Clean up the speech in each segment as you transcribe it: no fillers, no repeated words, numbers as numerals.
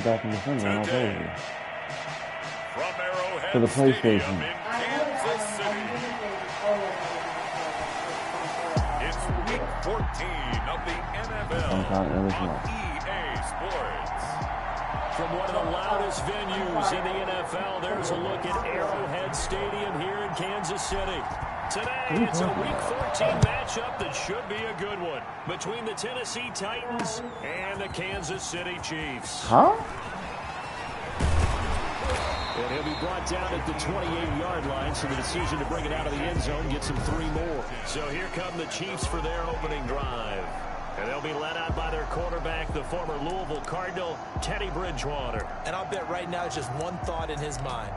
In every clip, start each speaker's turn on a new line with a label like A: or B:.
A: it back in December and I'll play with you.
B: From Arrowhead
A: For the PlayStation.
B: Stadium in Kansas City. It's week 14 of the NFL on EA Sports.
C: From one of the loudest venues in the NFL, there's a look at Arrowhead Stadium here in Kansas City. Today, it's a Week 14 matchup that should be a good one between the Tennessee Titans and the Kansas City Chiefs.
A: Huh?
C: And he'll be brought down at the 28-yard line, so the decision to bring it out of the end zone gets him 3 more. So here come the Chiefs for their opening drive. And they'll be led out by their quarterback, the former Louisville Cardinal, Teddy Bridgewater.
D: And I'll bet right now just one thought in his mind.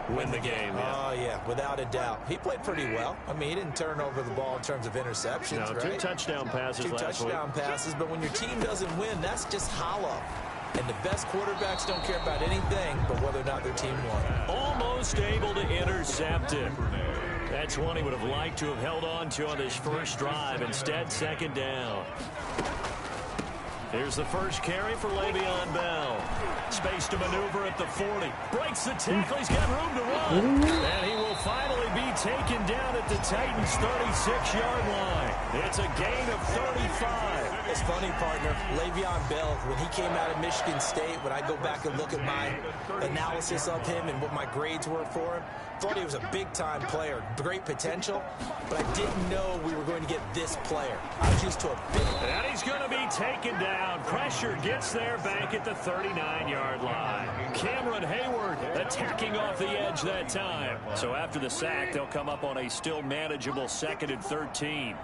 C: Win the game, yeah.
D: Oh, yeah, without a doubt. He played pretty well. I mean, he didn't turn over the ball in terms of interceptions,
C: no,
D: right?
C: 2 touchdown passes last week.
D: 2 touchdown passes, but when your team doesn't win, that's just hollow. And the best quarterbacks don't care about anything but whether or not their team won.
C: Almost able to intercept it. That's one he would have liked to have held on to on his first drive. Instead, second down. Here's the first carry for Le'Veon Bell. Space to maneuver at the 40. Breaks the tackle. He's got room to run. And he will finally be taken down at the Titans' 36-yard line. It's a gain of 35.
D: It's funny, partner. Le'Veon Bell, when he came out of Michigan State, when I go back and look at my analysis of him and what my grades were for him, thought he was a big-time player, great potential, but I didn't know we were going to get this player. I was used to a big...
C: And he's going to be taken down. Pressure gets there back at the 39-yard line. Cameron Hayward attacking off the edge that time. So after the sack, they'll come up on a still manageable 2nd and 13.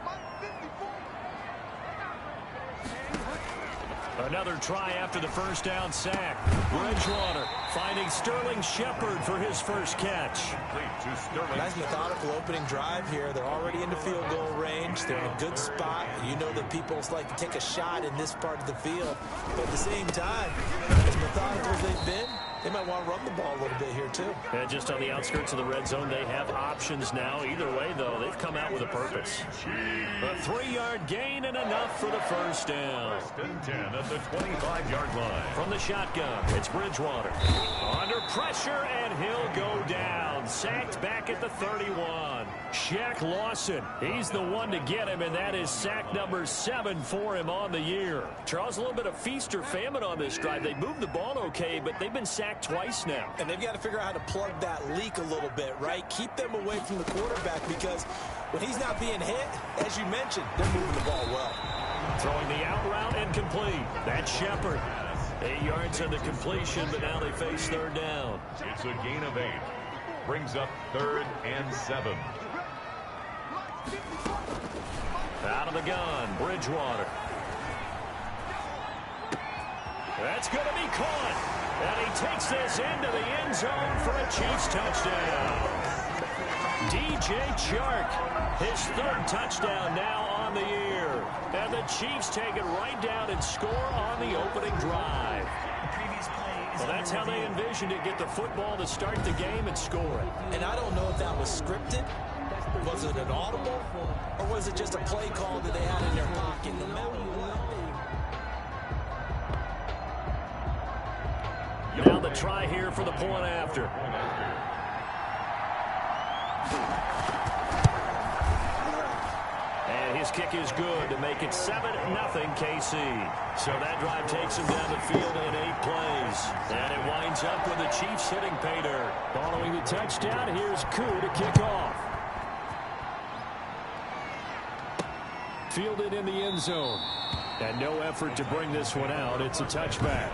C: Another try after the first down sack. Bridgewater finding Sterling Shepard for his first catch.
D: Nice methodical opening drive here. They're already into field goal range. They're in a good spot. You know that people like to take a shot in this part of the field. But at the same time, as methodical as they've been, they might want to run the ball a little bit here, too.
C: And just on the outskirts of the red zone, they have options now. Either way, though, they've come out with a purpose. A 3-yard gain and enough for the first down.
B: 10 at the 25-yard line.
C: From the shotgun, it's Bridgewater. Under pressure, and he'll go down. Sacked back at the 31. Shaq Lawson, he's the one to get him, and that is sack number 7 for him on the year. Charles, a little bit of feast or famine on this drive. They moved the ball okay, but they've been sacked twice now.
D: And they've got to figure out how to plug that leak a little bit, right? Keep them away from the quarterback because when he's not being hit, as you mentioned, they're moving the ball well.
C: Throwing the out route and complete. That's Shepard. 8 yards on the completion, but now they face 3rd down.
B: It's a gain of 8. Brings up 3rd and 7.
C: Out of the gun, Bridgewater. That's going to be caught. And he takes this into the end zone for a Chiefs touchdown. DJ Chark, his 3rd touchdown now on the year. And the Chiefs take it right down and score on the opening drive. Well, that's how they envisioned it, get the football to start the game and score it.
D: And I don't know if that was scripted. Was it an audible? Or was it just a play call that they had in their pocket?
C: Now the try here for the point after. And his kick is good to make it 7-0 KC. So that drive takes him down the field in 8 plays. And it winds up with the Chiefs hitting pay dirt. Following the touchdown, here's Koo to kick off. Fielded in the end zone. And no effort to bring this one out. It's a touchback.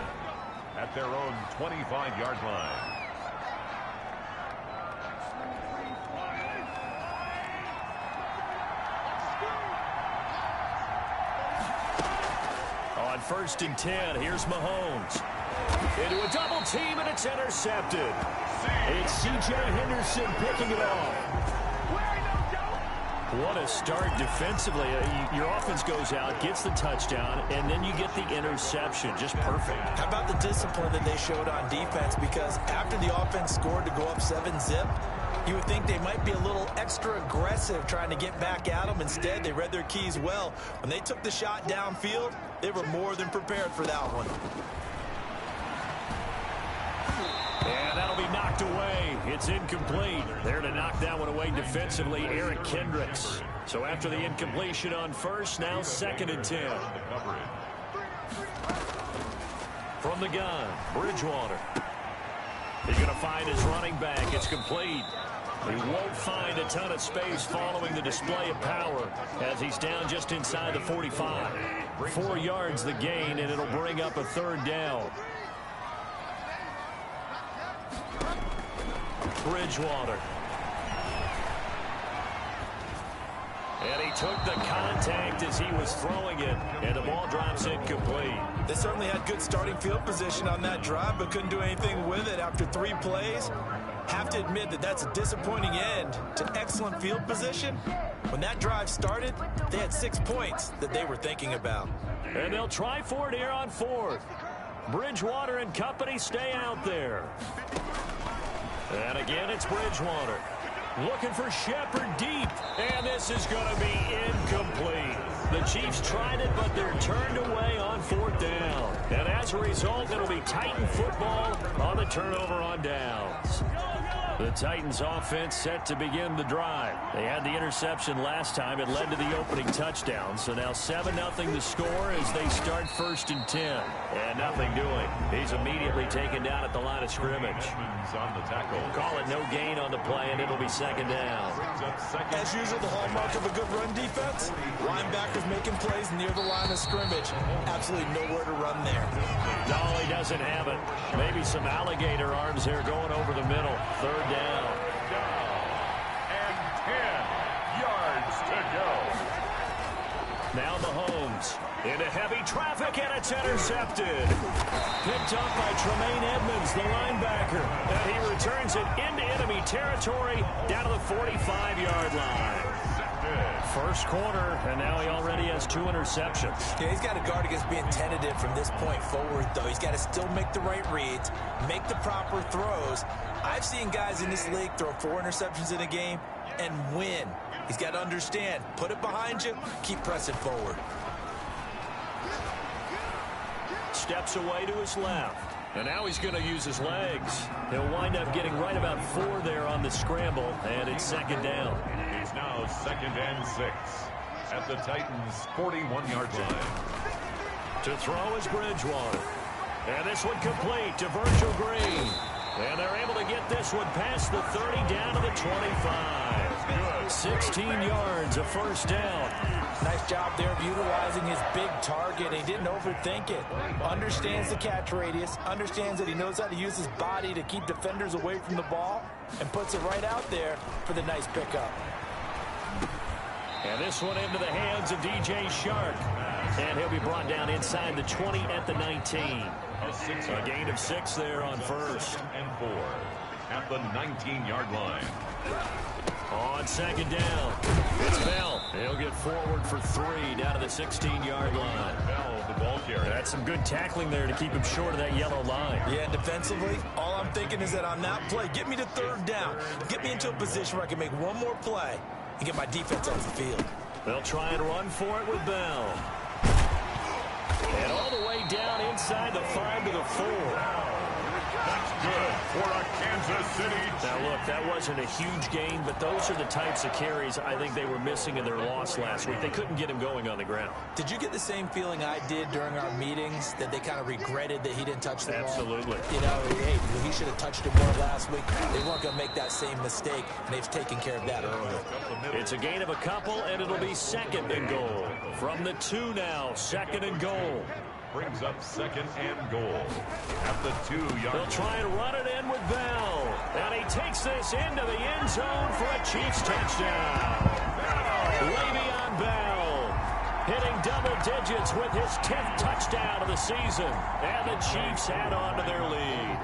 B: At their own 25-yard line.
C: On 1st and 10, here's Mahomes. Into a double team, and it's intercepted. It's C.J. Henderson picking it off. What a start defensively. Your offense goes out, gets the touchdown, and then you get the interception. Just perfect.
D: How about the discipline that they showed on defense? Because after the offense scored to go up 7-zip, you would think they might be a little extra aggressive trying to get back at them. Instead, they read their keys well. When they took the shot downfield, they were more than prepared for that one.
C: And that'll be knocked away. It's incomplete. There to knock that one away defensively, Eric Kendricks. So after the incompletion on first, now 2nd and 10. From the gun, Bridgewater. He's going to find his running back. It's complete. He won't find a ton of space following the display of power as he's down just inside the 45. 4 yards the gain, and it'll bring up a 3rd down. Bridgewater. And he took the contact as he was throwing it, and the ball drops incomplete.
D: They certainly had good starting field position on that drive, but couldn't do anything with it after 3 plays. Have to admit that that's a disappointing end to excellent field position. When that drive started, they had 6 points that they were thinking about.
C: And they'll try for it here on 4th. Bridgewater and company stay out there. And again, it's Bridgewater. Looking for Shepard deep. And this is going to be incomplete. The Chiefs tried it, but they're turned away on 4th down. And as a result, it'll be Titan football on the turnover on downs. The Titans offense set to begin the drive. They had the interception last time. It led to the opening touchdown. So now 7-0 the score as they start 1st and 10. And nothing doing. He's immediately taken down at the line of scrimmage.
B: On the tackle.
C: Call it no gain on the play, and it'll be 2nd down.
D: As usual, the hallmark of a good run defense, linebackers making plays near the line of scrimmage. Absolutely nowhere to run there.
C: Dolly doesn't have it. Maybe some alligator arms there going over the middle. 3rd down.
B: And 10 yards to go.
C: Now Mahomes into heavy traffic, and it's intercepted. Picked up by Tremaine Edmonds, the linebacker. And he returns it into enemy territory down to the 45-yard line. First quarter, and now he already has 2 interceptions.
D: Yeah, he's got to guard against being tentative from this point forward, though. He's got to still make the right reads, make the proper throws. I've seen guys in this league throw 4 interceptions in a game and win. He's got to understand, put it behind you, keep pressing forward.
C: Steps away to his left. And now he's going to use his legs. He'll wind up getting right about 4 there on the scramble, and it's 2nd down.
B: He's now 2nd and 6 at the Titans' 41-yard line.
C: To throw is Bridgewater. And this one complete to Virgil Green. And they're able to get this one past the 30 down to the 25. 16 yards, a 1st down.
D: Nice job there of utilizing his big target. He didn't overthink it. Understands the catch radius. Understands that he knows how to use his body to keep defenders away from the ball. And puts it right out there for the nice pickup.
C: And this one into the hands of DJ Shark. And he'll be brought down inside the 20 at the 19. A gain of 6 there on 1st.
B: And 4 at the 19-yard line.
C: On 2nd down, it's Bell. He'll get forward for 3 down to the 16-yard line.
B: Bell, the ball carrier.
C: That's some good tackling there to keep him short of that yellow line.
D: Yeah, defensively, all I'm thinking is that on that play, get me to 3rd down. Get me into a position where I can make one more play and get my defense off the field.
C: They'll try and run for it with Bell. And all the way down inside the 5 to the 4.
B: That's good for a Kansas City.
C: Now, look, that wasn't a huge gain, but those are the types of carries I think they were missing in their loss last week. They couldn't get him going on the ground.
D: Did you get the same feeling I did during our meetings, that they kind of regretted that he didn't touch the ball?
C: Absolutely.
D: You know, hey, he should have touched it more last week. They weren't going to make that same mistake, and they've taken care of that early.
C: It's a gain of a couple, and it'll be 2nd and goal. From the 2 now, 2nd and goal.
B: Brings up 2nd and goal at the 2-yard line.
C: They'll try and run it in with Bell. And he takes this into the end zone for a Chiefs touchdown. Le'Veon Bell hitting double digits with his 10th touchdown of the season. And the Chiefs add on to their lead.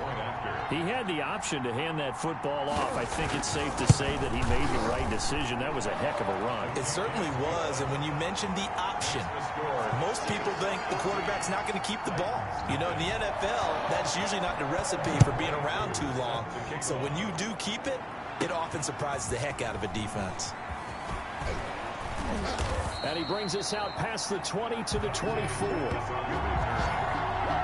C: He had the option to hand that football off. I think it's safe to say that he made the right decision. That was a heck of a run.
D: It certainly was, and when you mentioned the option, most people think the quarterback's not going to keep the ball. You know, in the NFL, that's usually not the recipe for being around too long. So when you do keep it, it often surprises the heck out of a defense.
C: And he brings us out past the 20 to the 24.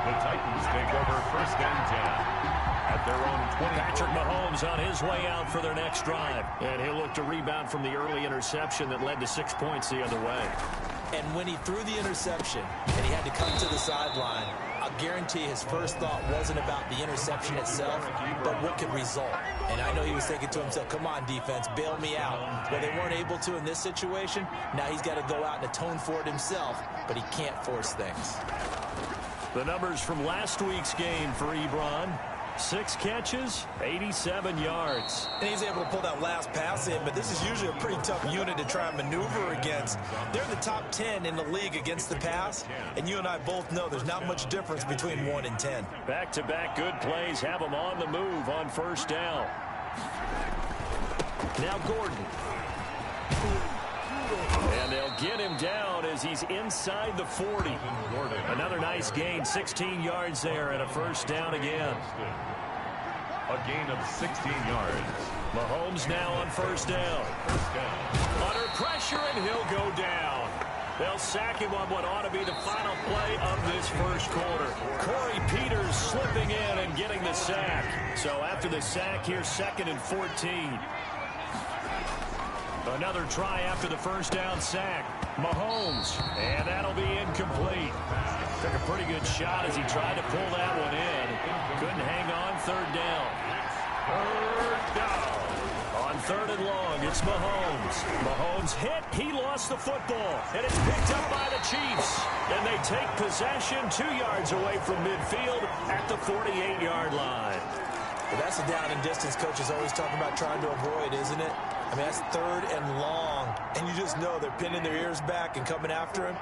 B: The Titans take over 1st and 10 at at their own 20.
C: Patrick Mahomes on his way out for their next drive. And he'll look to rebound from the early interception that led to 6 points the other way.
D: And when he threw the interception and he had to come to the sideline, I guarantee his first thought wasn't about the interception itself, but what could result. And I know he was thinking to himself, come on, defense, bail me out. Well, they weren't able to in this situation. Now he's got to go out and atone for it himself, but he can't force things.
C: The numbers from last week's game for Ebron. 6 catches, 87 yards.
D: And he's able to pull that last pass in, but this is usually a pretty tough unit to try and maneuver against. They're in the top 10 in the league against the pass, and you and I both know there's not much difference between 1 and 10.
C: Back-to-back good plays have them on the move on first down. Now Gordon. And they'll get him down as he's inside the 40. Another nice gain, 16 yards there, and a first down again.
B: A gain of 16 yards.
C: Mahomes now on first down. Under pressure, and he'll go down. They'll sack him on what ought to be the final play of this first quarter. Corey Peters slipping in and getting the sack. So after the sack, here's 2nd and 14. Another try after the first down sack. Mahomes, and that'll be incomplete. Took a pretty good shot as he tried to pull that one in. Couldn't hang on. 3rd down. 3rd down. On 3rd and long, it's Mahomes. Mahomes hit. He lost the football, and it's picked up by the Chiefs. And they take possession 2 yards away from midfield at the 48-yard line.
D: Well, that's a down and distance coach is always talking about trying to avoid, isn't it? I mean, that's 3rd and long, and you just know they're pinning their ears back and coming after him,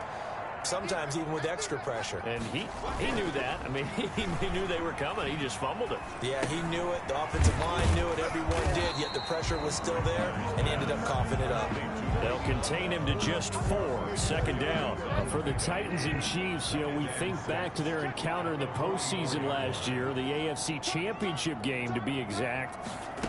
D: sometimes even with extra pressure.
C: And he knew that. I mean, he knew they were coming. He just fumbled it.
D: Yeah, he knew it. The offensive line knew it. Everyone did, yet the pressure was still there, and he ended up coughing it up.
C: They'll contain him to just 4. 2nd down.
A: For the Titans and Chiefs, you know, we think back to their encounter in the postseason last year, the AFC Championship game to be exact.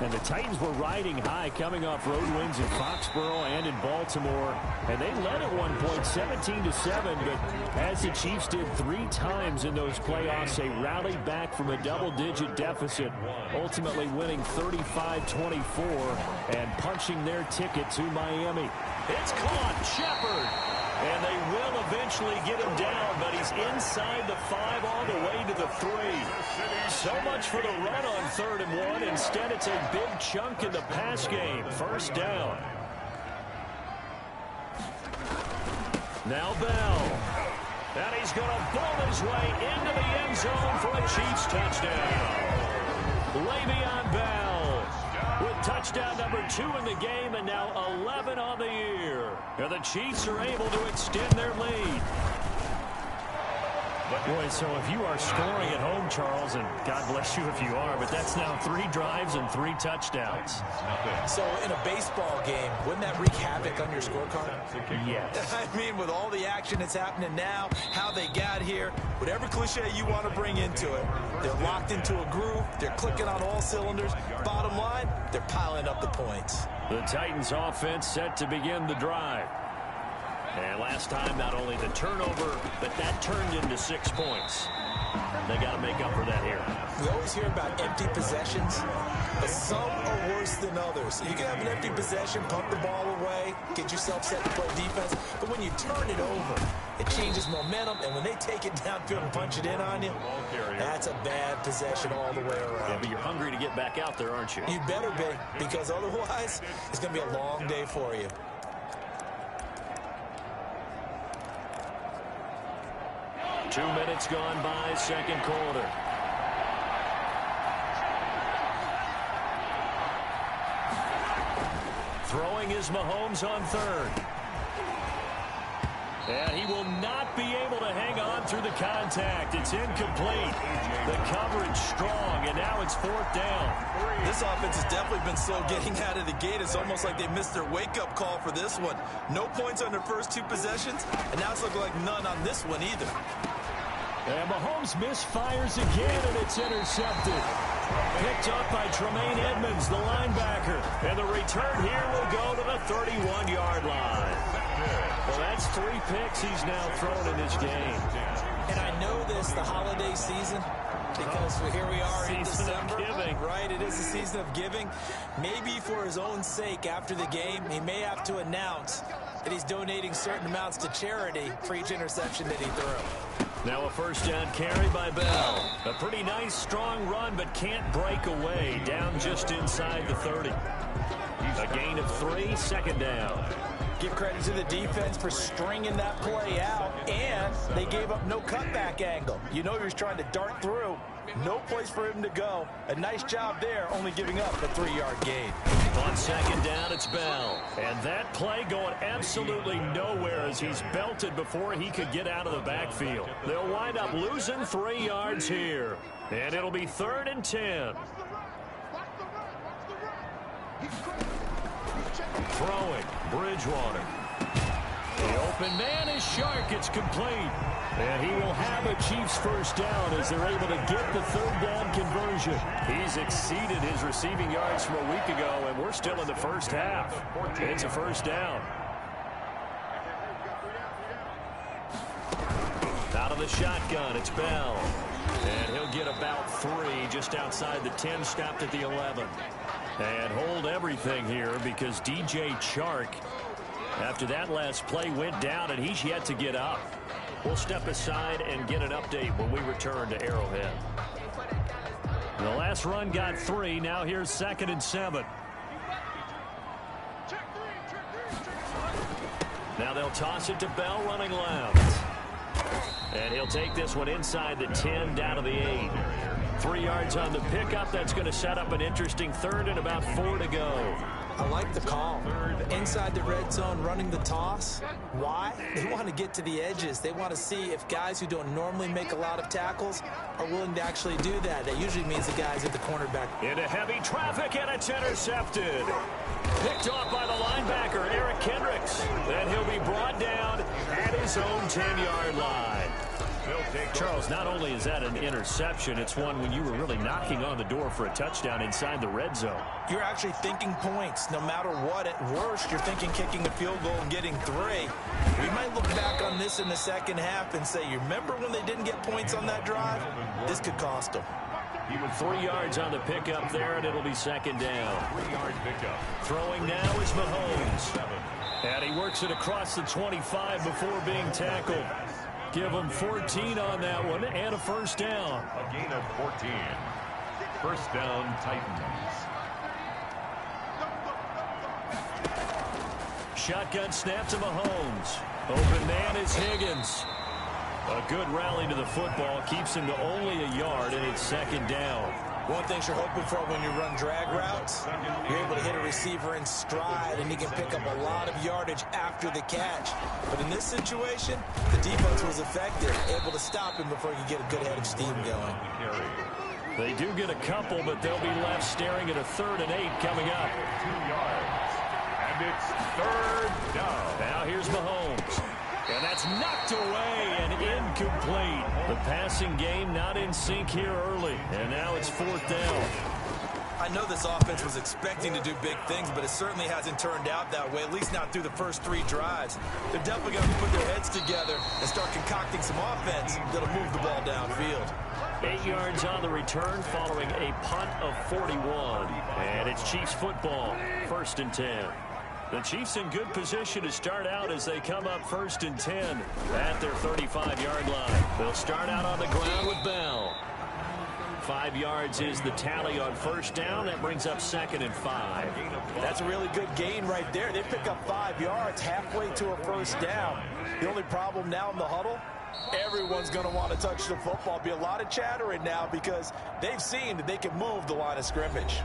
A: And the Titans were riding high, coming off road wins in Foxborough and in Baltimore. And they led at one point 17-7, but as the Chiefs did 3 times in those playoffs, they rallied back from a double-digit deficit, ultimately winning 35-24 and punching their ticket to Miami.
C: It's caught. Shepard. And they will eventually get him down, but he's inside the 5 all the way to the 3. So much for the run on 3rd and 1. Instead, it's a big chunk in the pass game. First down. Now Bell. And he's going to bowl his way into the end zone for a Chiefs touchdown. Le'Veon Bell with touchdown number 2 in the game, and now 11 on the year. And the Chiefs are able to extend their lead.
A: Boy, so if you are scoring at home, Charles, and God bless you if you are, but that's now 3 drives and 3 touchdowns.
D: So in a baseball game, wouldn't that wreak havoc on your scorecard?
A: Yes.
D: I mean, with all the action that's happening now, how they got here, whatever cliche you want to bring into it, they're locked into a groove, they're clicking on all cylinders. Bottom line, they're piling up the points.
C: The Titans offense set to begin the drive. And last time, not only the turnover, but that turned into 6 points. They got to make up for that here.
D: We always hear about empty possessions, but some are worse than others. You can have an empty possession, pump the ball away, get yourself set to play defense, but when you turn it over, it changes momentum, and when they take it downfield and punch it in on you, that's a bad possession all the way around.
C: Yeah, but you're hungry to get back out there, aren't you?
D: You better be, because otherwise, it's going to be a long day for you.
C: Two minutes gone by, second quarter. Throwing is Mahomes on 3rd. And he will not be able to hang on through the contact. It's incomplete. The coverage strong, and now it's 4th down.
D: This offense has definitely been slow getting out of the gate. It's almost like they missed their wake-up call for this one. No points on their first 2 possessions, and now it's looking like none on this one either.
A: And Mahomes misfires again, and it's intercepted.
C: Picked up by Tremaine Edmonds, the linebacker. And the return here will go to the 31-yard line. Well, that's 3 picks he's now thrown in this game.
D: And I know this, the holiday season, because here we are in
A: Season of
D: December.
A: giving.
D: Right, it is a season of giving. Maybe for his own sake after the game, he may have to announce that he's donating certain amounts to charity for each interception that he threw.
A: Now a first down carry by Bell. A pretty nice, strong run, but can't break away. Down just inside the 30. A gain of 3, second down.
D: Give credit to the defense for stringing that play out, and they gave up no cutback angle. You know he was trying to dart through. No place for him to go. A nice job there, only giving up a 3-yard gain.
A: On second down, it's Bell. And that play going absolutely nowhere as he's belted before he could get out of the backfield. They'll wind up losing 3 yards here. And it'll be 3rd and 10. Throwing, Bridgewater. The open man is Shark. It's complete. And he will have a Chiefs first down as they're able to get the 3rd down conversion. He's exceeded his receiving yards from a week ago, and we're still in the first half. It's a first down. Out of the shotgun, it's Bell. And he'll get about 3 just outside the 10, stopped at the 11. And hold everything here because DJ Chark, after that last play, went down, and he's yet to get up. We'll step aside and get an update when we return to Arrowhead. The last run got 3. Now here's 2nd and 7. Now they'll toss it to Bell running left. And he'll take this one inside the 10 down to the 8. 3 yards on the pickup. That's going to set up an interesting 3rd and about 4 to go.
D: I like the call. Inside the red zone, running the toss. Why? They want to get to the edges. They want to see if guys who don't normally make a lot of tackles are willing to actually do that. That usually means the guys at the cornerback.
A: Into heavy traffic, and it's intercepted. Picked off by the linebacker, Eric Kendricks. Then he'll be brought down at his own 10-yard line. Charles, not only is that an interception, it's one when you were really knocking on the door for a touchdown inside the red zone.
D: You're actually thinking points. No matter what, at worst, you're thinking kicking a field goal and getting 3. We might look back on this in the second half and say, you remember when they didn't get points on that drive? This could cost them.
A: 3 yards on the pickup there, and it'll be 2nd down.
B: 3-yard pickup.
A: Throwing now is Mahomes. And he works it across the 25 before being tackled. Give him 14 on that one and a first down.
B: A gain of 14. First down, Titans.
A: Shotgun snap to Mahomes. Open man is Higgins. A good rally to the football. Keeps him to only a yard, and it's 2nd down.
D: One thing you're hoping for when you run drag routes, you're able to hit a receiver in stride, and he can pick up a lot of yardage after the catch. But in this situation, the defense was effective, able to stop him before he could get a good head of steam going.
A: They do get a couple, but they'll be left staring at a 3rd and 8 coming up.
B: 2 yards. And it's 3rd down.
A: Now here's Mahomes. And that's knocked away and incomplete. The passing game not in sync here early. And now it's 4th down.
D: I know this offense was expecting to do big things, but it certainly hasn't turned out that way, at least not through the first 3 drives. They're definitely going to put their heads together and start concocting some offense that'll move the ball downfield.
A: 8 yards on the return following a punt of 41. And it's Chiefs football, 1st and 10. The Chiefs in good position to start out as they come up 1st and 10 at their 35-yard line. They'll start out on the ground with Bell. 5 yards is the tally on first down. That brings up 2nd and 5.
D: That's a really good gain right there. They pick up 5 yards halfway to a first down. The only problem now in the huddle, everyone's going to want to touch the football. Be a lot of chattering now because they've seen that they can move the line of scrimmage.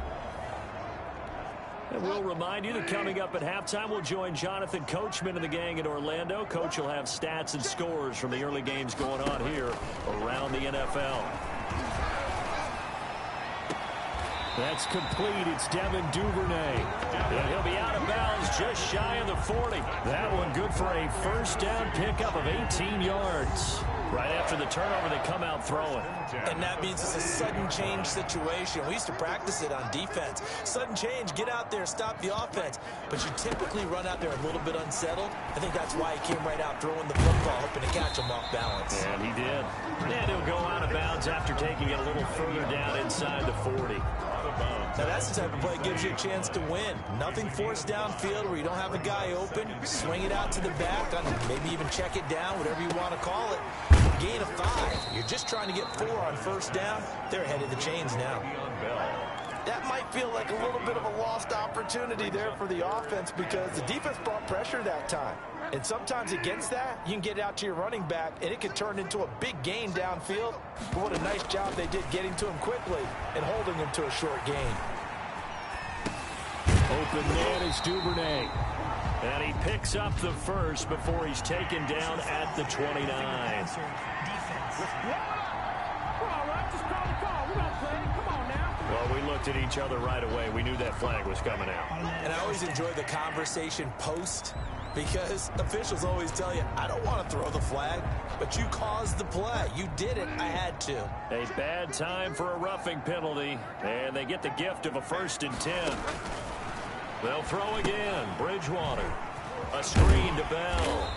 A: And we'll remind you that coming up at halftime, we'll join Jonathan Coachman and the gang in Orlando. Coach will have stats and scores from the early games going on here around the NFL. That's complete. It's Devin Duvernay. And he'll be out of bounds just shy of the 40. That one good for a first down pickup of 18 yards. Right after the turnover, they come out throwing.
D: And that means it's a sudden change situation. We used to practice it on defense. Sudden change, get out there, stop the offense. But you typically run out there a little bit unsettled. I think that's why he came right out throwing the football, hoping to catch him off balance.
A: And he did. And he'll go out of bounds after taking it a little further down inside the 40.
D: Now that's the type of play that gives you a chance to win. Nothing forced downfield where you don't have a guy open. Swing it out to the back, maybe even check it down, whatever you want to call it. Gain of 5. You're just trying to get 4 on first down. They're ahead of the chains now. That might feel like a little bit of a lost opportunity there for the offense because the defense brought pressure that time. And sometimes against that, you can get it out to your running back, and it could turn into a big gain downfield. But what a nice job they did getting to him quickly and holding him to a short gain.
A: Open man is Duvernay. And he picks up the first before he's taken down at the 29. Well, we looked at each other right away. We knew that flag was coming out.
D: And I always enjoy the conversation post because officials always tell you, I don't want to throw the flag, but you caused the play. You did it. I had to.
A: A bad time for a roughing penalty, and they get the gift of a 1st and 10. They'll throw again. Bridgewater. A screen to Bell.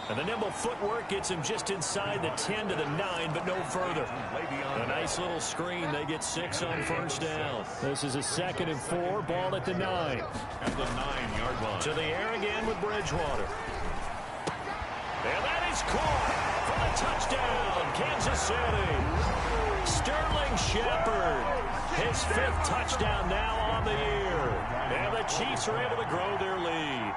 A: And the nimble footwork gets him just inside the 10 to the 9, but no further. A nice little screen. They get 6 on first down. This is a 2nd and 4. Ball at the 9.
B: At the 9-yard line.
A: To the air again with Bridgewater. And that is caught for the touchdown. Kansas City. Sterling Shepard. His 5th touchdown now on the year. And the Chiefs are able to grow their lead.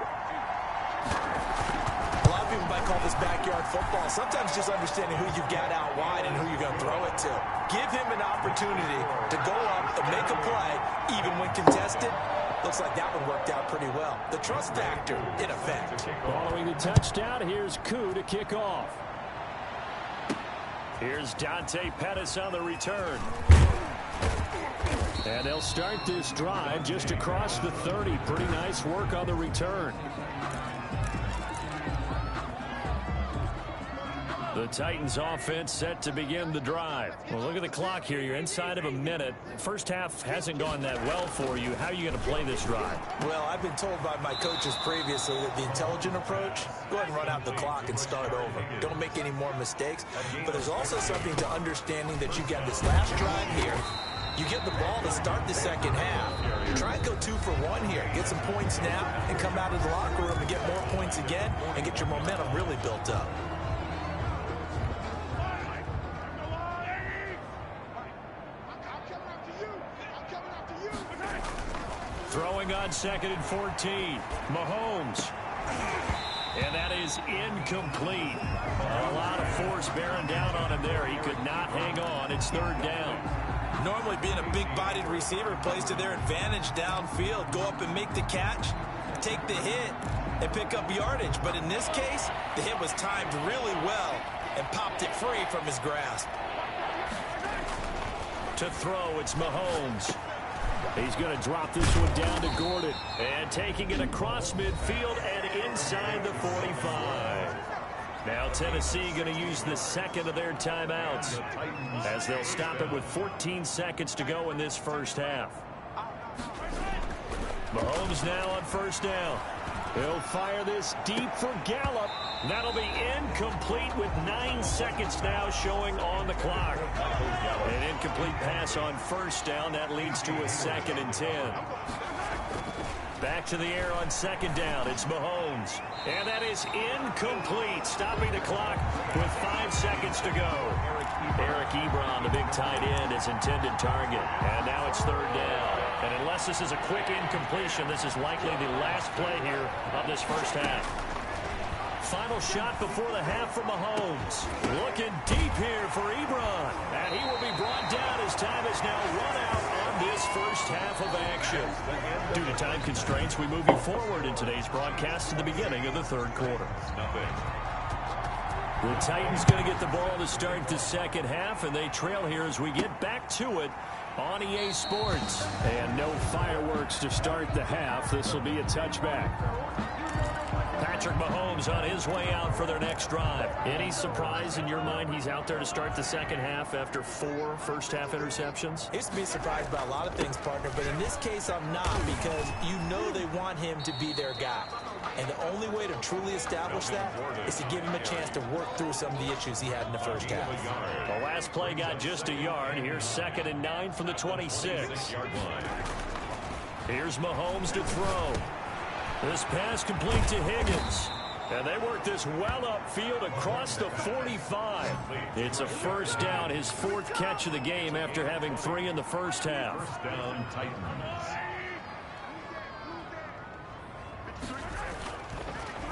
D: A lot of people might call this backyard football. Sometimes just understanding who you've got out wide and who you're going to throw it to. Give him an opportunity to go up and make a play, even when contested. Looks like that one worked out pretty well. The trust factor in effect.
A: Following the touchdown, here's Koo to kick off. Here's Dante Pettis on the return. And they'll start this drive just across the 30. Pretty nice work on the return. The Titans offense set to begin the drive. Well, look at the clock here. You're inside of a minute. First half hasn't gone that well for you. How are you going to play this drive?
D: Well, I've been told by my coaches previously that the intelligent approach, go ahead and run out the clock and start over. Don't make any more mistakes. But there's also something to understanding that you got this last drive here. You get the ball to start the second half. Try and go 2 for 1 here. Get some points now and come out of the locker room and get more points again and get your momentum really built up.
A: Throwing on 2nd and 14. Mahomes. And that is incomplete. A lot of force bearing down on him there. He could not hang on. It's 3rd down.
D: Normally being a big-bodied receiver plays to their advantage downfield. Go up and make the catch, take the hit, and pick up yardage. But in this case, the hit was timed really well and popped it free from his grasp.
A: To throw, it's Mahomes. He's going to drop this one down to Gordon. And taking it across midfield and inside the 45. Now Tennessee going to use the 2nd of their timeouts as they'll stop it with 14 seconds to go in this first half. Mahomes now on first down. He'll fire this deep for Gallup. That'll be incomplete with 9 seconds now showing on the clock. An incomplete pass on first down. That leads to a 2nd and 10. Back to the air on 2nd down. It's Mahomes. And that is incomplete. Stopping the clock with 5 seconds to go. Eric Ebron, the big tight end, is intended target. And now it's 3rd down. And unless this is a quick incompletion, this is likely the last play here of this first half. Final shot before the half from Mahomes. Looking deep here for Ebron. And he will be brought down as time is now run out on this first half of action. Due to time constraints, we move you forward in today's broadcast to the beginning of the 3rd quarter. The Titans going to get the ball to start the second half, and they trail here as we get back to it on EA Sports. And no fireworks to start the half. This will be a touchback.
C: Patrick Mahomes on his way out for their next drive. Any surprise in your mind he's out there to start the second half after 4 first-half interceptions?
D: I used to be surprised by a lot of things, partner, but in this case I'm not, because you know they want him to be their guy. And the only way to truly establish that is to give him a chance to work through some of the issues he had in the first half.
C: The last play got just a yard. Here's 2nd and 9 from the 26. Here's Mahomes to throw. This pass complete to Higgins. And they work this well upfield across the 45. It's a first down, his 4th catch of the game after having 3 in the first half.
B: First down, Titans.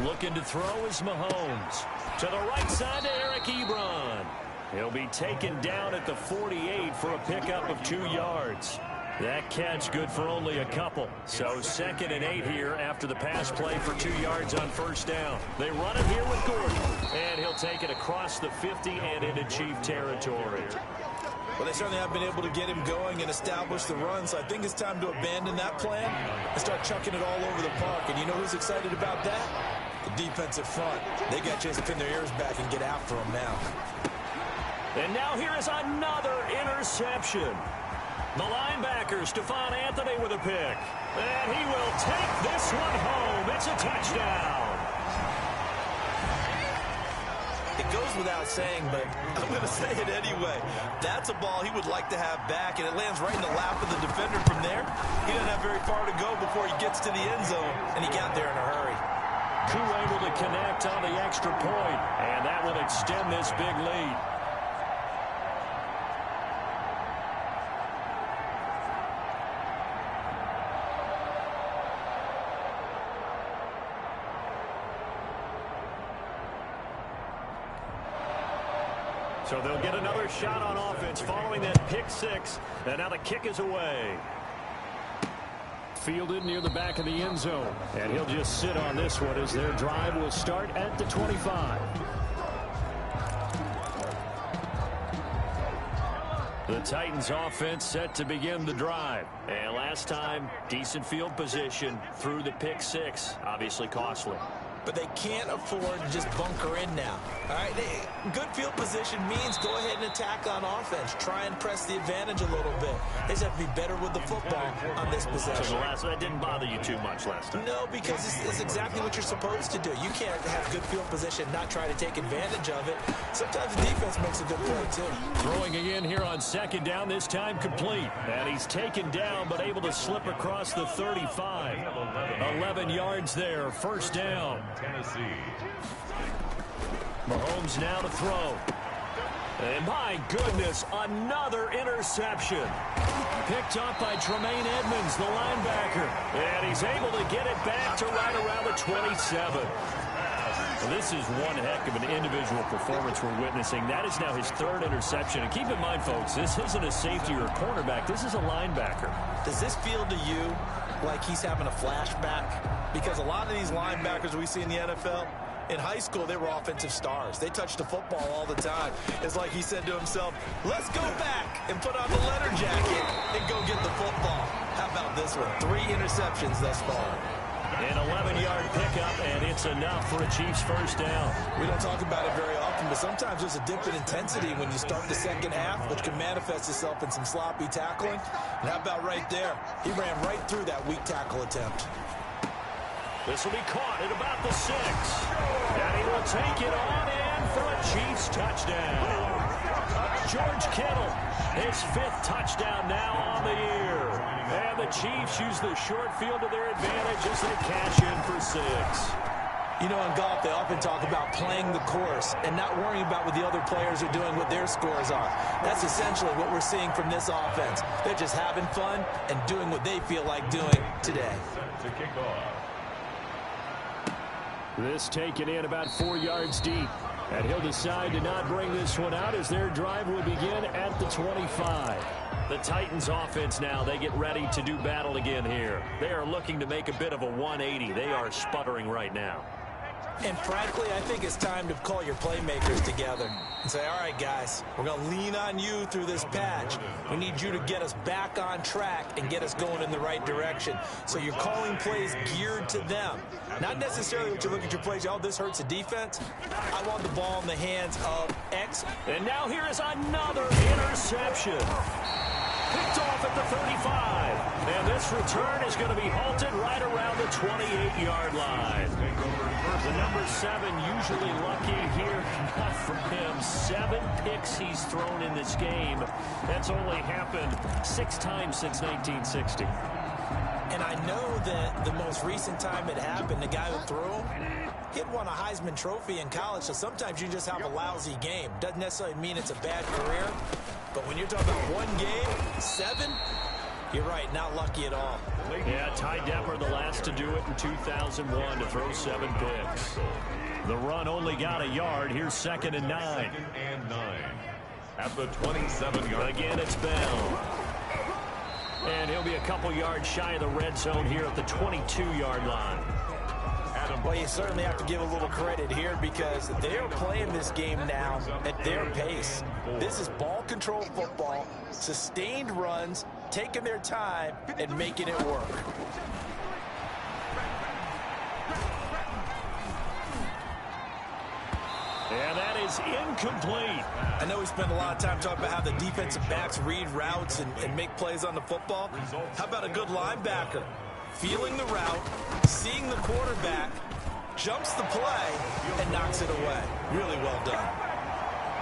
C: Looking to throw is Mahomes. To the right side to Eric Ebron. He'll be taken down at the 48 for a pickup of 2 yards. That catch good for only a couple. So 2nd and 8 here after the pass play for 2 yards on first down. They run it here with Gordon. And he'll take it across the 50 and into Chief territory.
D: Well, they certainly have been able to get him going and establish the run, so I think it's time to abandon that plan and start chucking it all over the park. And you know who's excited about that? The defensive front. They got a chance to pin their ears back and get after him now.
C: And now here is another interception. The linebacker, Stephon Anthony, with a pick. And he will take this one home. It's a touchdown.
D: It goes without saying, but I'm going to say it anyway. That's a ball he would like to have back, and it lands right in the lap of the defender from there. He doesn't have very far to go before he gets to the end zone, and he got there in a hurry.
C: Koo able to connect on the extra point, and that will extend this big lead. So they'll get another shot on offense following that pick 6. And now the kick is away. Fielded near the back of the end zone. And he'll just sit on this one as their drive will start at the 25. The Titans offense set to begin the drive. And last time, decent field position through the pick 6. Obviously costly.
D: But they can't afford to just bunker in now. All right, good field position means go ahead and attack on offense. Try and press the advantage a little bit. They just have to be better with the football on this possession.
C: So that didn't bother you too much last time?
D: No, because it's exactly what you're supposed to do. You can't have good field position, not try to take advantage of it. Sometimes the defense makes a good play, too.
C: Throwing again here on 2nd down, this time complete. And he's taken down, but able to slip across the 35. 11 yards there, first down.
B: Tennessee.
C: Mahomes now to throw. And my goodness, another interception. Picked up by Tremaine Edmonds, the linebacker. And he's able to get it back to right around the 27. Well, this is one heck of an individual performance we're witnessing. That is now his 3rd interception. And keep in mind, folks, this isn't a safety or a cornerback. This is a linebacker.
D: Does this feel to you like he's having a flashback? Because a lot of these linebackers we see in the NFL, in high school, they were offensive stars. They touched the football all the time. It's like he said to himself, let's go back and put on the letter jacket and go get the football. How about this one? 3 interceptions thus far.
C: An 11-yard pickup, and it's enough for a Chiefs first down.
D: We don't talk about it very often, but sometimes there's a dip in intensity when you start the second half, which can manifest itself in some sloppy tackling. And how about right there? He ran right through that weak tackle attempt.
C: This will be caught at about the 6. And he will take it on in for a Chiefs touchdown. George Kittle, his 5th touchdown now on the year. And the Chiefs use the short field to their advantage as they cash in for 6.
D: You know, in golf, they often talk about playing the course and not worrying about what the other players are doing, what their scores are. That's essentially what we're seeing from this offense. They're just having fun and doing what they feel like doing today.
B: To kick off.
C: This taken in about 4 yards deep. And he'll decide to not bring this one out as their drive will begin at the 25. The Titans offense now, they get ready to do battle again here. They are looking to make a bit of a 180. They are sputtering right now.
D: And frankly, I think it's time to call your playmakers together and say, all right, guys, we're going to lean on you through this patch. We need you to get us back on track and get us going in the right direction. So you're calling plays geared to them. Not necessarily what you look at your plays, oh, this hurts the defense. I want the ball in the hands of X.
C: And now here is another interception. Picked off at the 35. And this return is going to be halted right around the 28-yard line. The number 7 usually lucky here. Not for him. 7 picks he's thrown in this game. That's only happened 6 times since 1960.
D: And I know that the most recent time it happened, the guy who threw him, he had won a Heisman Trophy in college, so sometimes you just have a lousy game. Doesn't necessarily mean it's a bad career, but when you're talking about one game, 7, you're right, not lucky at all.
C: Yeah, Ty Detmer, the last to do it in 2001, to throw 7 picks. The run only got a yard. Here's 2nd and 9.
B: 2nd and 9 at the 27-yard.
C: Again, it's Bell. And he'll be a couple yards shy of the red zone here at the 22-yard line.
D: Well, you certainly have to give a little credit here because they're playing this game now at their pace. This is ball control football, sustained runs, taking their time and making it work.
C: And that is incomplete.
D: I know we spent a lot of time talking about how the defensive backs read routes and make plays on the football. How about a good linebacker? Feeling the route, seeing the quarterback, jumps the play, and knocks it away. Really well done.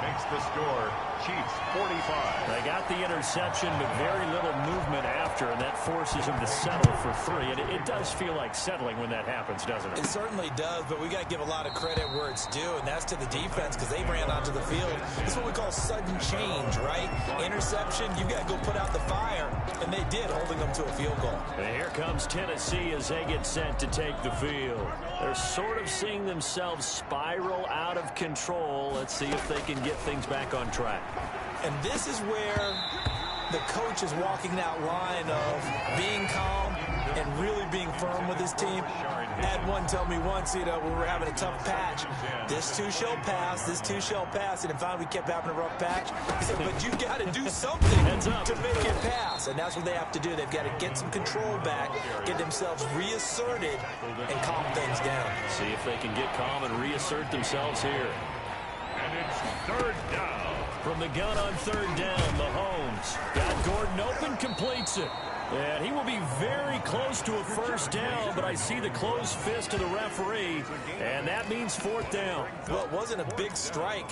B: Makes the score, Chiefs 45.
C: They got the interception, but very little movement after, and that forces them to settle for 3. And it does feel like settling when that happens, doesn't it?
D: It certainly does, but we got to give a lot of credit where it's due, and that's to the defense because they ran onto the field. It's what we call sudden change, right? Interception, you got to go put out the fire, and they did, holding them to a field goal.
C: And here comes Tennessee as they get set to take the field. They're sort of seeing themselves spiral out of control. Let's see if they can get things back on track.
D: And this is where the coach is walking that line of being calm and really being firm with his team. I had one tell me once, when we were having a tough patch, this too shall pass, this too shall pass. And finally we kept having a rough patch. He said, but you got to do something to make it pass. And that's what they have to do. They've got to get some control back, get themselves reasserted, and calm things down.
C: See if they can get calm and reassert themselves here.
B: And it's 3rd down.
C: From the gun on 3rd down, Mahomes got Gordon open, completes it. And he will be very close to a 1st down, but I see the closed fist of the referee, and that means 4th down.
D: Well, it wasn't a big strike,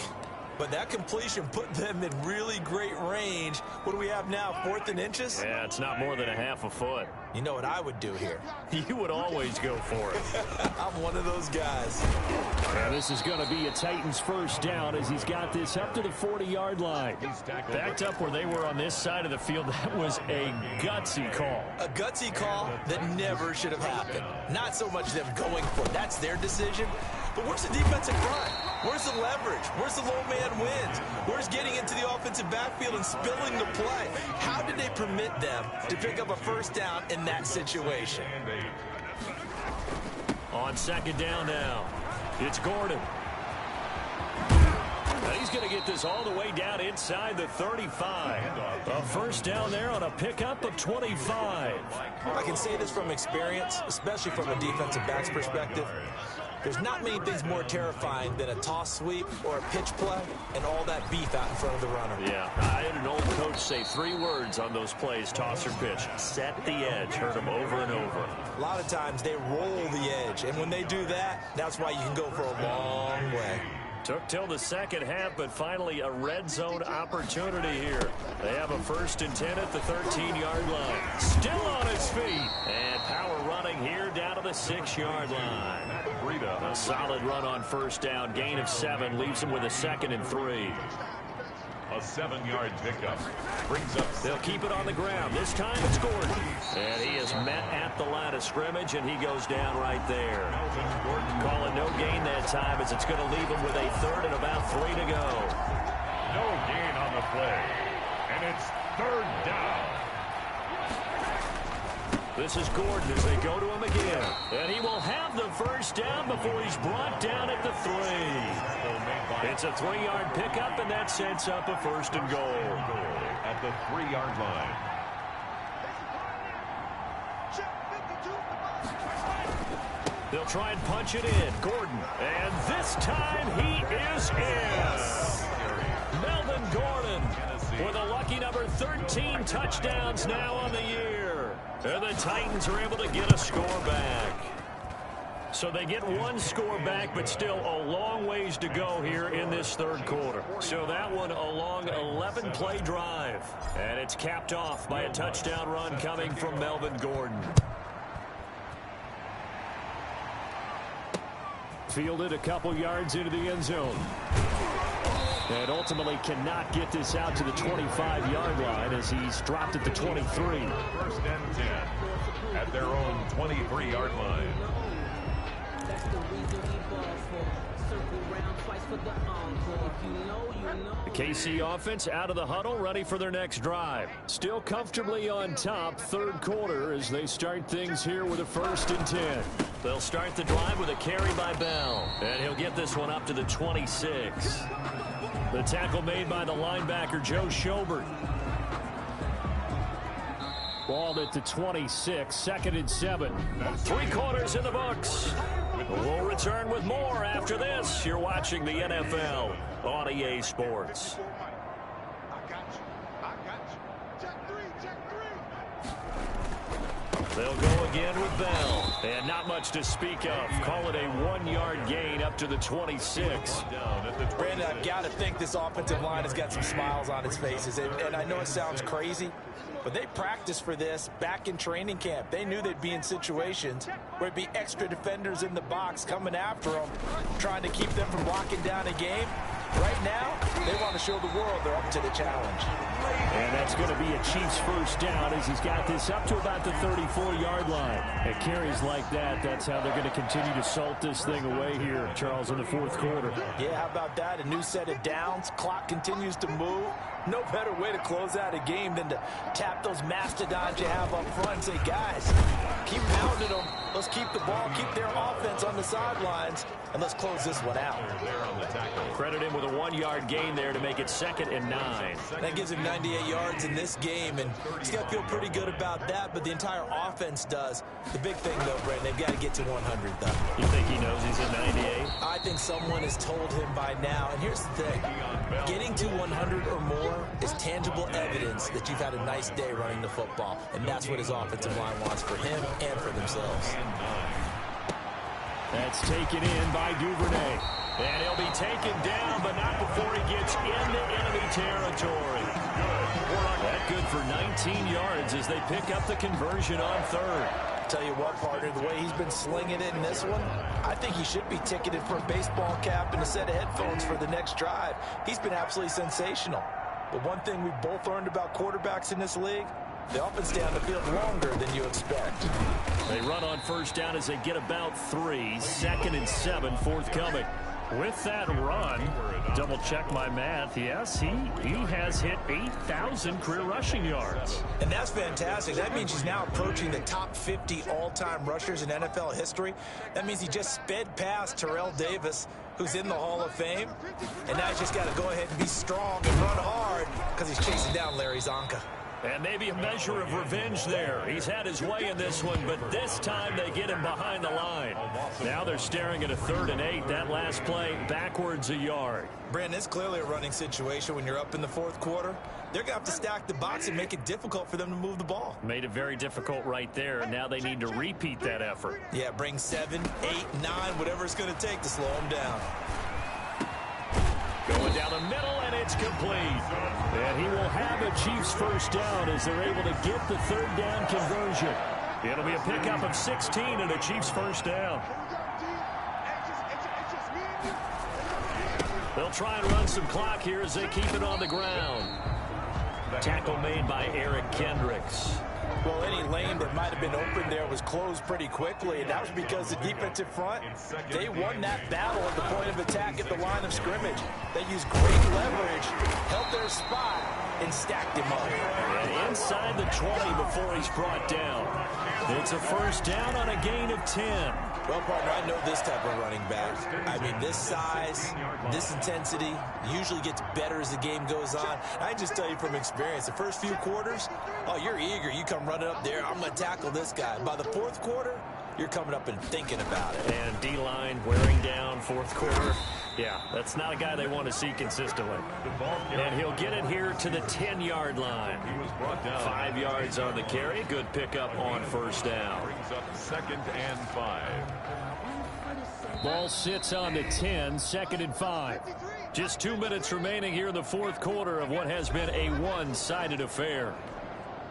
D: but that completion put them in really great range. What do we have now, 4th and inches?
C: Yeah, it's not more than a half a foot.
D: You know what I would do here?
C: You would always go for it.
D: I'm one of those guys.
C: And this is going to be a Titans 1st down as he's got this up to the 40-yard line. Backed up where they were on this side of the field. That was a gutsy call.
D: A gutsy call that never should have happened. Not so much them going for it. That's their decision. But where's the defensive front? Where's the leverage? Where's the low man wins? Where's getting into the offensive backfield and spilling the play? How did they permit them to pick up a 1st down in that situation?
C: On 2nd down now, it's Gordon. And he's going to get this all the way down inside the 35. A 1st down there on a pickup of 25.
D: I can say this from experience, especially from a defensive back's perspective. There's not many things more terrifying than a toss sweep or a pitch play and all that beef out in front of the runner.
C: Yeah, I had an old coach say 3 words on those plays, toss or pitch. Set the edge. Heard them over and over.
D: A lot of times they roll the edge, and when they do that, that's why you can go for a long way.
C: Took till the 2nd half, but finally a red zone opportunity here. They have a 1st and 10 at the 13-yard line. Still on his feet. And power running here down to the 6-yard line. A solid run on 1st down. Gain of 7 leaves him with a 2nd and 3.
B: A 7-yard pickup. Brings up.
C: They'll keep it on the ground. This time it's Gordon. And he is met at the line of scrimmage, and he goes down right there. Calling no gain that time as it's going to leave him with a 3rd and about 3 to go.
B: No gain on the play. And it's 3rd down.
C: This is Gordon as they go to him again. And he will have the first down before he's brought down at the 3. It's a 3-yard pickup, and that sets up a 1st and goal.
B: At the 3-yard line.
C: They'll try and punch it in. Gordon. And this time he is in. Melvin Gordon with a lucky number 13 touchdowns now on the year. And the Titans are able to get a score back. So they get 1 score back, but still a long ways to go here in this 3rd quarter. So that one a long 11-play drive. And it's capped off by a touchdown run coming from Melvin Gordon.
A: Fielded a couple yards into the end zone. And ultimately cannot get this out to the 25-yard line as he's dropped at the 23.
B: 1st and 10 at their own 23-yard line.
A: The KC offense out of the huddle, ready for their next drive. Still comfortably on top, 3rd quarter as they start things here with a 1st and 10.
C: They'll start the drive with a carry by Bell. And he'll get this one up to the 26. The tackle made by the linebacker, Joe Schobert.
A: Ball at the 26, 2nd and 7.
C: 3 quarters in the books. We'll return with more after this. You're watching the NFL on EA Sports. They'll go again with Bell. And not much to speak of. Call it a 1-yard gain up to the 26.
D: Brandon, I've got to think this offensive line has got some smiles on its faces. And I know it sounds crazy, but they practiced for this back in training camp. They knew they'd be in situations where it'd be extra defenders in the box coming after them, trying to keep them from locking down a game. Right now, they want to show the world they're up to the challenge.
A: And that's going to be a Chiefs 1st down as he's got this up to about the 34-yard line. At carries like that, that's how they're going to continue to salt this thing away here, Charles, in the 4th quarter.
D: Yeah, how about that? A new set of downs. Clock continues to move. No better way to close out a game than to tap those mastodons you have up front and say, guys, keep pounding them. Let's keep the ball, keep their offense on the sidelines, and let's close this one out.
C: Credit him with a 1-yard gain there to make it 2nd and 9.
D: That gives him 98 yards in this game, and he's got to feel pretty good about that, but the entire offense does. The big thing, though, Brandon, they've got to get to 100, though.
C: You think he knows he's at 98?
D: I think someone has told him by now, and here's the thing. Getting to 100 or more is tangible evidence that you've had a nice day running the football, and that's what his offensive line wants for him and for themselves.
A: That's taken in by Duvernay.
C: And he'll be taken down, but not before he gets into enemy territory. That good for 19 yards as they pick up the conversion on 3rd.
D: Tell you what, partner, the way he's been slinging it in this one, I think he should be ticketed for a baseball cap and a set of headphones for the next drive. He's been absolutely sensational. But one thing we've both learned about quarterbacks in this league, they often stay on the field longer than you expect.
C: They run on 1st down as they get about 3. 2nd and 7 forthcoming.
A: With that run, double check my math, yes, he has hit 8,000 career rushing yards.
D: And that's fantastic. That means he's now approaching the top 50 all-time rushers in NFL history. That means he just sped past Terrell Davis, who's in the Hall of Fame. And now he's just got to go ahead and be strong and run hard because he's chasing down Larry Zonka.
C: And maybe a measure of revenge there. He's had his way in this one, but this time they get him behind the line. Now they're staring at a 3rd and 8. That last play backwards a yard.
D: Brandon, it's clearly a running situation when you're up in the 4th quarter. They're going to have to stack the box and make it difficult for them to move the ball.
C: Made it very difficult right there, and now they need to repeat that effort.
D: Yeah, bring 7, 8, 9, whatever it's going to take to slow them down.
C: Going down the middle, and it's complete.
A: And he will have a Chiefs 1st down as they're able to get the 3rd down conversion.
C: It'll be a pickup of 16 and a Chiefs 1st down. They'll try and run some clock here as they keep it on the ground. Tackle made by Eric Kendricks.
D: Well, any lane that might have been open there was closed pretty quickly, and that was because the defensive front, they won that battle at the point of attack at the line of scrimmage. They used great leverage, held their spot, and stacked him up.
C: And inside the 20 before he's brought down. It's a first down on a gain of 10.
D: Well, partner, I know this type of running back. I mean, this size, this intensity usually gets better as the game goes on. I can just tell you from experience, the first few quarters, oh, you're eager. You come running up there, I'm going to tackle this guy. By the fourth quarter, you're coming up and thinking about it.
C: And D-line wearing down fourth quarter. Yeah, that's not a guy they want to see consistently. And he'll get it here to the 10-yard line. 5 yards on the carry. Good pickup on first down.
B: Brings up 2nd and 5.
A: Ball sits on the 10, 2nd and 5.
C: Just 2 minutes remaining here in the fourth quarter of what has been a one-sided affair.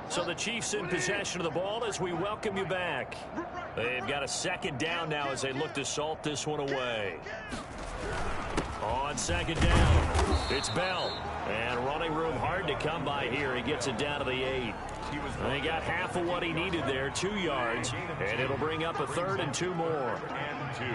C: So the Chiefs in possession of the ball as we welcome you back. They've got a second down now as they look to salt this one away. On second down, it's Bell. And running room hard to come by here. He gets it down to the 8. And he got half of what he needed there, 2 yards. And it'll bring up a 3rd and 2 more.
B: And 2.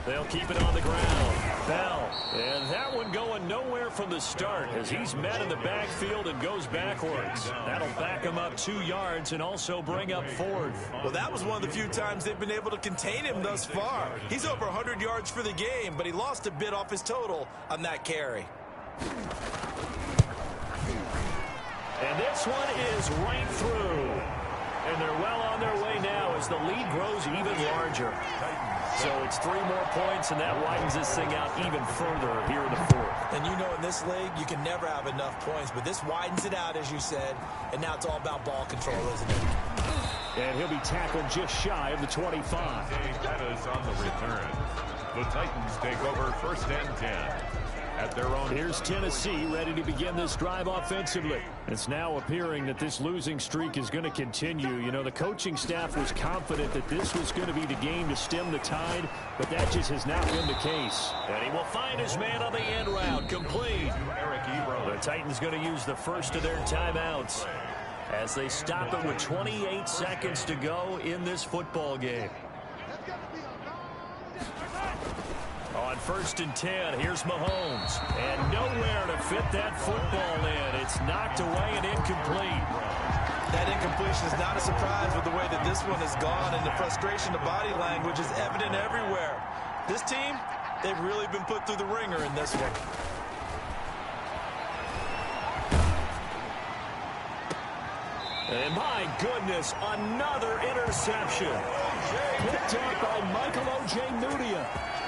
C: They'll keep it on the ground. Bell. And that one going nowhere from the start as he's met in the backfield and goes backwards. That'll back him up 2 yards and also bring up 4th.
D: Well, that was one of the few times they've been able to contain him thus far. He's over 100 yards for the game, but he lost a bit off his total on that carry.
C: And this one is right through. And they're well on their way now as the lead grows even larger. So it's 3 more points, and that widens this thing out even further here in the fourth.
D: And you know in this league, you can never have enough points, but this widens it out, as you said, and now it's all about ball control, isn't it?
A: And he'll be tackled just shy of the 25.
B: That is on the return. The Titans take over 1st and 10. At their own.
A: Here's Tennessee ready to begin this drive offensively. It's now appearing that this losing streak is going to continue. You know, the coaching staff was confident that this was going to be the game to stem the tide, but that just has not been the case.
C: And he will find his man on the end route, complete. The Titans going to use the first of their timeouts as they stop it with 28 seconds to go in this football game. On 1st and 10, here's Mahomes. And nowhere to fit that football in. It's knocked away and incomplete.
D: That incompletion is not a surprise with the way that this one has gone, and the frustration of body language is evident everywhere. This team, they've really been put through the ringer in this one.
C: And my goodness, another interception.
A: Picked up by Michael O.J. Mudia.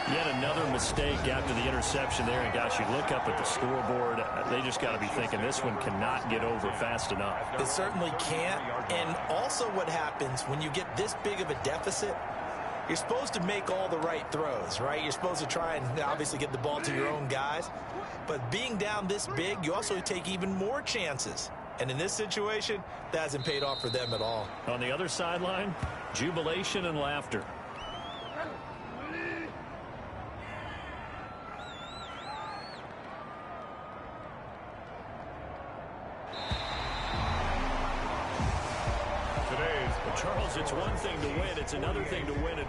C: Yet another mistake after the interception there. And gosh, you look up at the scoreboard, they just got to be thinking this one cannot get over fast enough.
D: It certainly can't. And also what happens when you get this big of a deficit, you're supposed to make all the right throws, right? You're supposed to try and obviously get the ball to your own guys. But being down this big, you also take even more chances. And in this situation, that hasn't paid off for them at all.
C: On the other sideline, jubilation and laughter. Charles, it's one thing to win, it's another thing to win it.